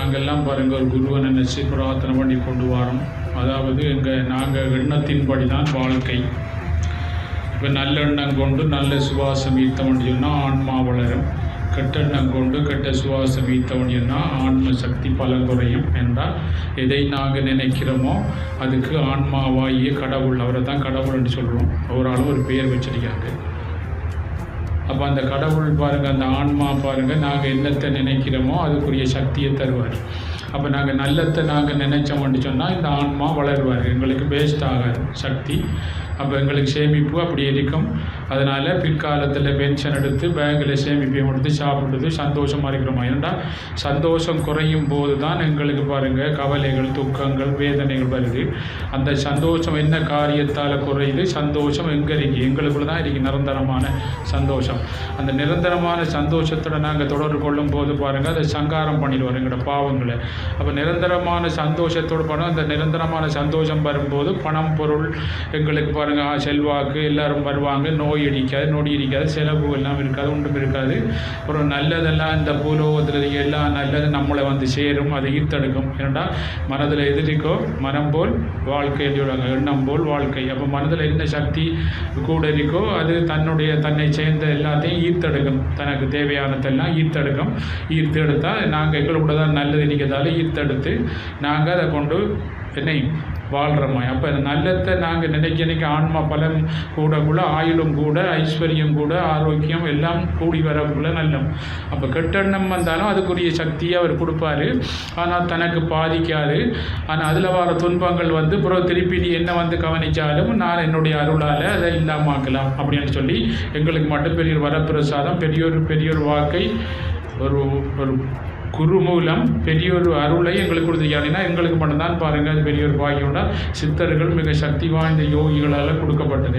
நாங்கள்லாம் பாருங்கள் ஒரு குருவை நினச்சி பிரார்த்தனை பண்ணி கொண்டு வரோம். அதாவது நாங்கள் எண்ணத்தின்படி தான் வாழ்க்கை. இப்போ நல்லெண்ணம் கொண்டு நல்ல சுவாசம் ஈர்த்தவன் சொன்னால் ஆன்மா வளரும். கெட்டெண்ணம் கொண்டு கெட்ட சுவாசம் ஈர்த்தவன் சொன்னால் ஆன்ம சக்தி பலங்குறையும் என்றால் எதை நாங்கள் நினைக்கிறோமோ அதுக்கு ஆன்மாவாகிய கடவுள், அவரை தான் கடவுள்னு சொல்கிறோம். ஒரு ஆளும் ஒரு பெயர் வச்சிருக்காங்க. அப்போ அந்த கடவுள் பாருங்கள், அந்த ஆன்மா பாருங்கள், நாங்கள் என்னத்தை நினைக்கிறோமோ அதுக்குரிய சக்தியை தருவார். அப்போ நாங்கள் நல்லத்தை நாங்கள் நினைச்சோம்னு சொன்னால் இந்த ஆன்மா வளருவார், எங்களுக்கு வேஸ்ட் ஆகாது சக்தி. அப்போ எங்களுக்கு சேமிப்பு அப்படி இருக்கும். அதனால் பிற்காலத்தில் பென்ஷன் எடுத்து பேங்கில் சேமிப்பையும் எடுத்து சாப்பிடுறது சந்தோஷமாக இருக்கிறோமா. ஏன்னா சந்தோஷம் குறையும் போது தான் எங்களுக்கு பாருங்கள் கவலைகள், துக்கங்கள், வேதனைகள் வருது. அந்த சந்தோஷம் என்ன காரியத்தால் குறையுது? சந்தோஷம் எங்கே இருக்குது? எங்களுக்குள்ள தான் இருக்குது நிரந்தரமான சந்தோஷம். அந்த நிரந்தரமான சந்தோஷத்தோடு நாங்கள் தொடர்பு கொள்ளும் போது பாருங்கள் அதை சங்காரம் பண்ணிடுவோம் எங்களோட பாவங்களை. அப்போ நிரந்தரமான சந்தோஷத்தோடு போனால் அந்த நிரந்தரமான சந்தோஷம் வரும்போது பணம், பொருள், எங்களுக்கு பாருங்கள் செல்வாக்கு எல்லோரும் வருவாங்க. நோய் நொடி அடிக்காது, செலவு எல்லாம் இருக்காது, ஒன்றும் இருக்காது. ஒரு நல்லதெல்லாம் இந்த பூலோகத்தில் எல்லாம் நல்லது நம்மளை வந்து சேரும், அதை ஈர்த்தெடுக்கும். ஏன்னா மனதில் எதிரிக்கோ மனம் போல் வாழ்க்கை சொல்லுவாங்க, எண்ணம் போல் வாழ்க்கை. அப்போ மனதில் என்ன சக்தி கூட இருக்கோ அது தன்னை சேர்ந்த எல்லாத்தையும் ஈர்த்தெடுக்கும். தனக்கு தேவையானதெல்லாம் ஈர்த்தெடுக்கும். ஈர்த்து எடுத்தால் நாங்கள் எங்களோட தான் நல்லது நிற்கிறதால ஈர்த்தெடுத்து நாங்கள் அதை கொண்டு என்னை வாழ்கிறோமா. அப்போ நல்லத்தை நாங்கள் நினைக்க ஆன்மா பலம் கூட ஆயுளும் கூட, ஐஸ்வர்யம் கூட, ஆரோக்கியம் எல்லாம் கூடி வரக்குள்ள நல்லம். அப்போ கெட்டெண்ணம் வந்தாலும் அதுக்குரிய சக்தியை அவர் கொடுப்பாரு. ஆனால் தனக்கு பாதிக்காது. ஆனால் அதில் வர துன்பங்கள் வந்து பிறகு திருப்பி நீ என்ன வந்து கவனித்தாலும் நான் என்னுடைய அருளால் அதை இல்லாமாக்கலாம் அப்படின்னு சொல்லி எங்களுக்கு மட்டும் பெரிய வரப்பிரசாதம், பெரியோர் வாக்கை ஒரு குரு மூலம் பெரியோர் அருளை எங்களுக்கு கொடுத்துருக்காங்கன்னா எங்களுக்கு மட்டும்தான் பாருங்கள் அது பெரியோர் பாக்கியோட சித்தர்கள் மிக சக்தி வாய்ந்த யோகிகளால் கொடுக்கப்பட்டது.